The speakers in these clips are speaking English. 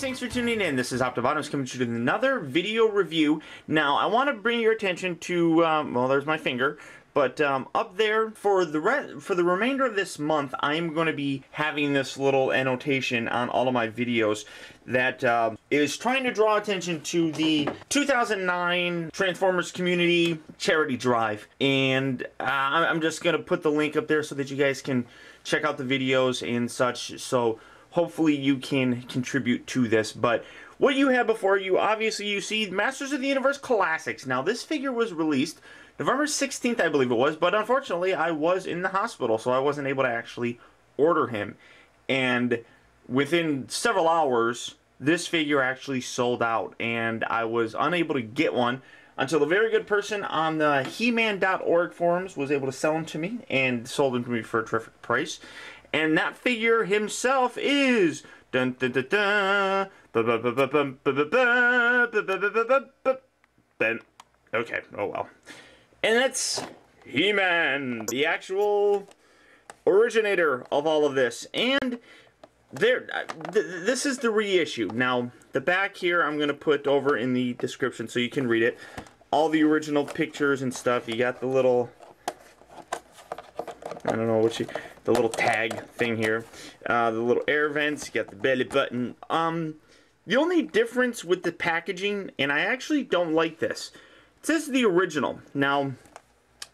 guys, thanks for tuning in. This is Optibotimus coming to you with another video review. Now, I want to bring your attention to, well, there's my finger, but up there, for the remainder of this month, I'm going to be having this little annotation on all of my videos that is trying to draw attention to the 2009 Transformers Community Charity Drive. And I'm just going to put the link up there so that you guys can check out the videos and such. So hopefully you can contribute to this. But what you have before you, obviously you see Masters of the Universe Classics. Now this figure was released November 16th, I believe it was, but unfortunately I was in the hospital, so I wasn't able to actually order him. And within several hours, this figure actually sold out, and I was unable to get one until a very good person on the He-Man.org forums was able to sell him to me, and sold him to me for a terrific price. And that figure himself is dun dun dun dun. Okay, oh well. And that's He-Man, the actual originator of all of this. And this is the reissue. Now, the back here I'm going to put over in the description so you can read it. All the original pictures and stuff. You got the little, I don't know what the little tag thing here. The little air vents. You got the belly button. The only difference with the packaging, and I actually don't like this, it says the original. Now,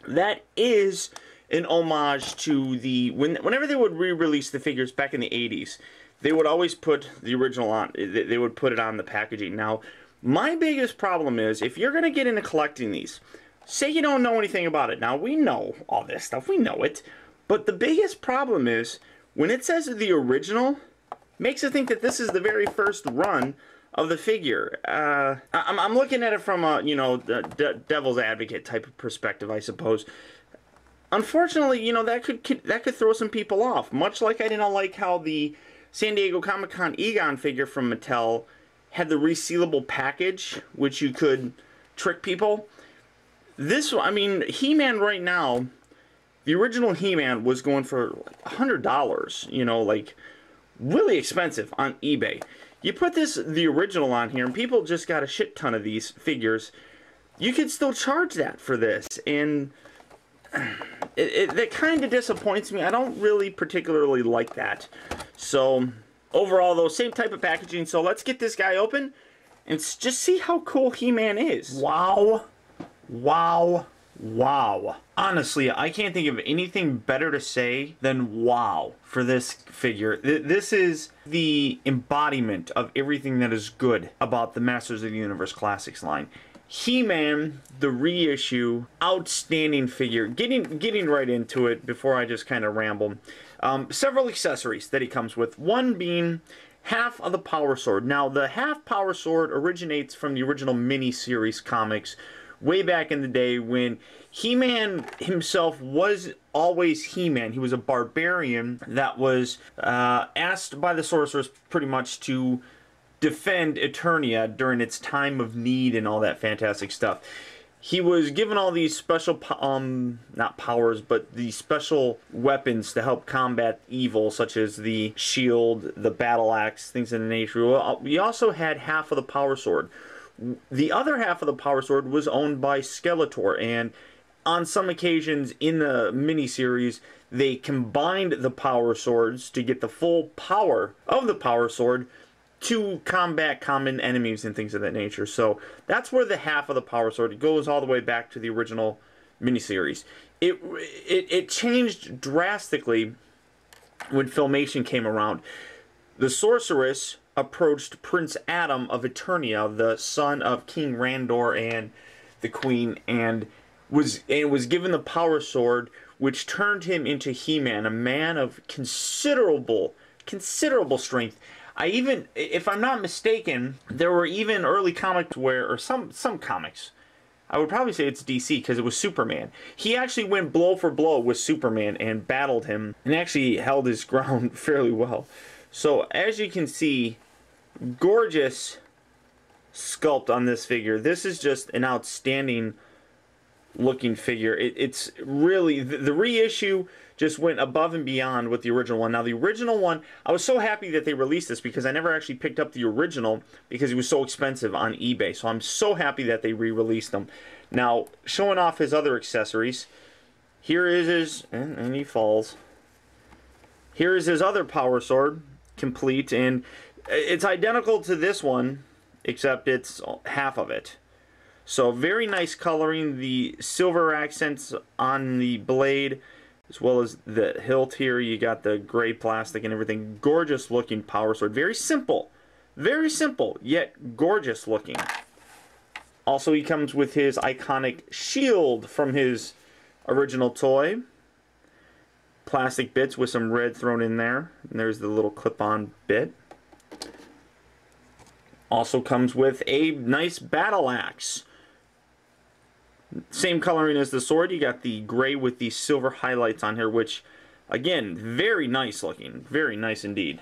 that is an homage to the... Whenever they would re-release the figures back in the 80s, they would always put the original on. They would put it on the packaging. Now, my biggest problem is, if you're going to get into collecting these, say you don't know anything about it. Now, we know all this stuff. We know it. But the biggest problem is, when it says the original, makes it think that this is the very first run of the figure. I'm looking at it from a, you know, the devil's advocate type of perspective, I suppose. Unfortunately, you know, that could throw some people off. Much like I didn't like how the San Diego Comic-Con Egon figure from Mattel had the resealable package, which you could trick people. This, I mean, He-Man right now, the original He-Man was going for $100, you know, like really expensive on eBay. You put the original on here, and people just got a shit ton of these figures. You could still charge that for this, and that kind of disappoints me. I don't really particularly like that. So, overall, though, same type of packaging. So, let's get this guy open and just see how cool He-Man is. Wow. Wow. Wow. Honestly, I can't think of anything better to say than wow for this figure. This is the embodiment of everything that is good about the Masters of the Universe Classics line. He-Man, the reissue, outstanding figure. Getting right into it before I just kind of ramble. Several accessories that he comes with. One being half of the Power Sword. Now, the half Power Sword originates from the original mini-series comics way back in the day when He-Man himself was always He-Man. He was a barbarian that was asked by the Sorceress pretty much to defend Eternia during its time of need and all that fantastic stuff. He was given all these special, not powers, but the special weapons to help combat evil, such as the shield, the battle axe, things of the nature. We also had half of the Power Sword. The other half of the Power Sword was owned by Skeletor, and on some occasions in the miniseries, they combined the Power Swords to get the full power of the Power Sword to combat common enemies and things of that nature. So that's where the half of the Power Sword goes all the way back to the original miniseries. It changed drastically when Filmation came around. The Sorceress approached Prince Adam of Eternia, the son of King Randor and the Queen, and was given the Power Sword, which turned him into He-Man, a man of considerable strength. I even, if I'm not mistaken, there were even early comics where, or some comics, I would probably say it's DC because it was Superman. He actually went blow for blow with Superman and battled him and actually held his ground fairly well. So as you can see, gorgeous sculpt on this figure. This is just an outstanding looking figure. It's really, the reissue just went above and beyond with the original one. Now, the original one, I was so happy that they released this because I never actually picked up the original because it was so expensive on eBay. So I'm so happy that they re-released them. Now, showing off his other accessories, here is his, and he falls. Here is his other power sword, complete, and it's identical to this one, except it's half of it. So very nice coloring, the silver accents on the blade, as well as the hilt here. You got the gray plastic and everything. Gorgeous looking power sword. Very simple, yet gorgeous looking. Also, he comes with his iconic shield from his original toy. Plastic bits with some red thrown in there. And there's the little clip-on bit. Also comes with a nice battle axe. Same coloring as the sword. You got the gray with the silver highlights on here, which, again, very nice looking. Very nice indeed.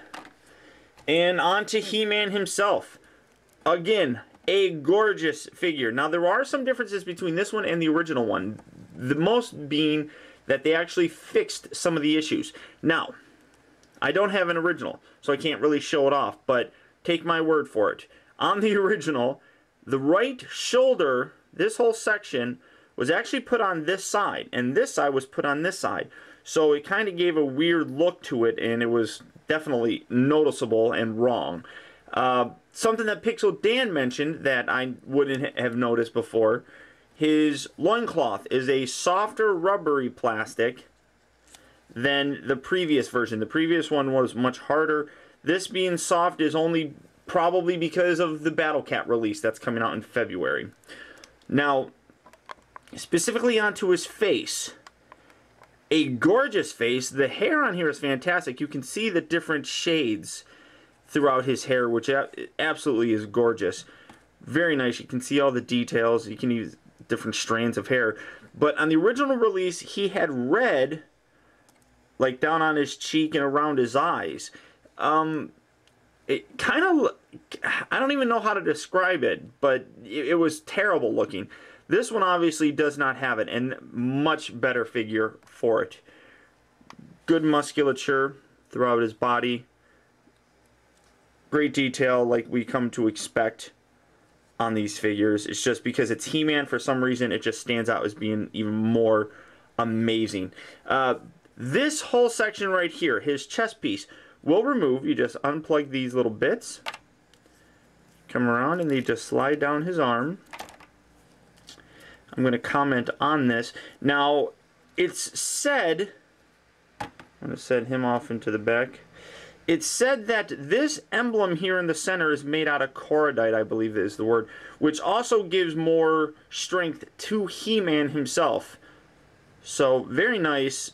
And on to He-Man himself. Again, a gorgeous figure. Now, there are some differences between this one and the original one. The most being that they actually fixed some of the issues. Now, I don't have an original, so I can't really show it off, but take my word for it. On the original, the right shoulder, this whole section, was actually put on this side, and this side was put on this side. So it kind of gave a weird look to it, and it was definitely noticeable and wrong. Something that Pixel Dan mentioned that I wouldn't have noticed before, his loincloth is a softer rubbery plastic than the previous version. The previous one was much harder. This being soft is only probably because of the Battle Cat release that's coming out in February. Now, specifically onto his face. A gorgeous face. The hair on here is fantastic. You can see the different shades throughout his hair, which absolutely is gorgeous. Very nice. You can see all the details. You can use different strands of hair. But on the original release, he had red, like down on his cheek and around his eyes. It kind of, I don't even know how to describe it, but it was terrible looking. This one obviously does not have it, and much better figure for it. Good musculature throughout his body. Great detail like we come to expect on these figures. It's just because it's He-Man, for some reason, it just stands out as being even more amazing. This whole section right here, his chest piece, will remove. You just unplug these little bits, come around, and they just slide down his arm. I'm going to comment on this. Now, it's said, I'm going to set him off into the back. It's said that this emblem here in the center is made out of cordite, I believe is the word, which also gives more strength to He-Man himself. So, very nice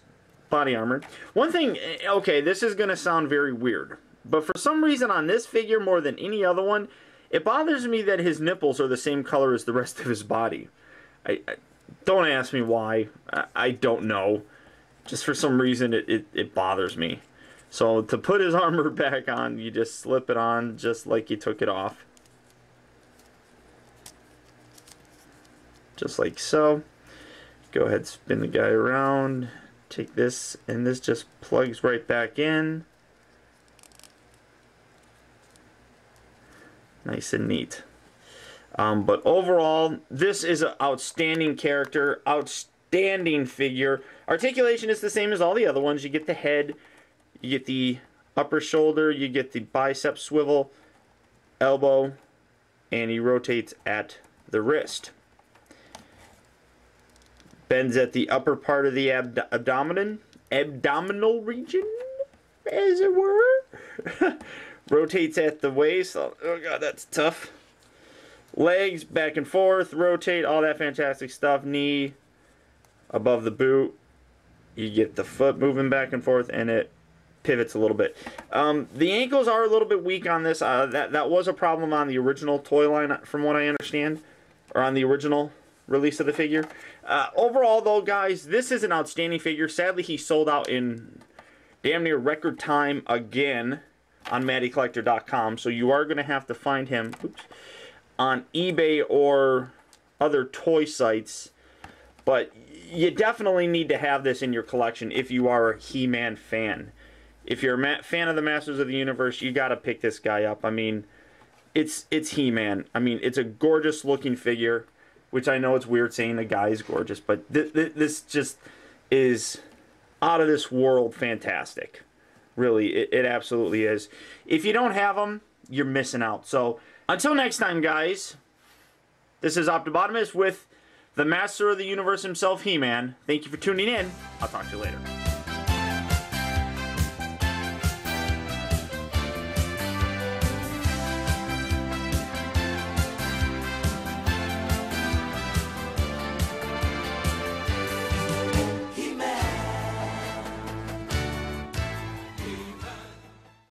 body armor. One thing, okay, this is going to sound very weird, but for some reason on this figure more than any other one, it bothers me that his nipples are the same color as the rest of his body. I don't ask me why. I don't know. Just for some reason it bothers me. So to put his armor back on, you just slip it on just like you took it off. Just like so. Go ahead, spin the guy around. Take this, and this just plugs right back in. Nice and neat. But overall, this is an outstanding character, outstanding figure. Articulation is the same as all the other ones. You get the head, you get the upper shoulder, you get the bicep swivel, elbow, and he rotates at the wrist. Bends at the upper part of the abdominal region, as it were. Rotates at the waist. Oh god, that's tough. Legs back and forth, rotate, all that fantastic stuff. Knee above the boot. You get the foot moving back and forth, and it pivots a little bit. The ankles are a little bit weak on this. That was a problem on the original toy line, from what I understand, or on the original release of the figure. Overall, though, guys, this is an outstanding figure. Sadly, he sold out in damn near record time again on MattyCollector.com, so you are going to have to find him on eBay or other toy sites But you definitely need to have this in your collection if you are a He-Man fan. If you're a fan of the Masters of the Universe, you got to pick this guy up. I mean, it's He-Man. I mean, it's a gorgeous looking figure, which I know it's weird saying a guy is gorgeous, but this just is out of this world fantastic. Really, it absolutely is. If you don't have them, you're missing out. So, until next time, guys, this is Optibotimus with the Master of the Universe himself, He-Man. Thank you for tuning in. I'll talk to you later.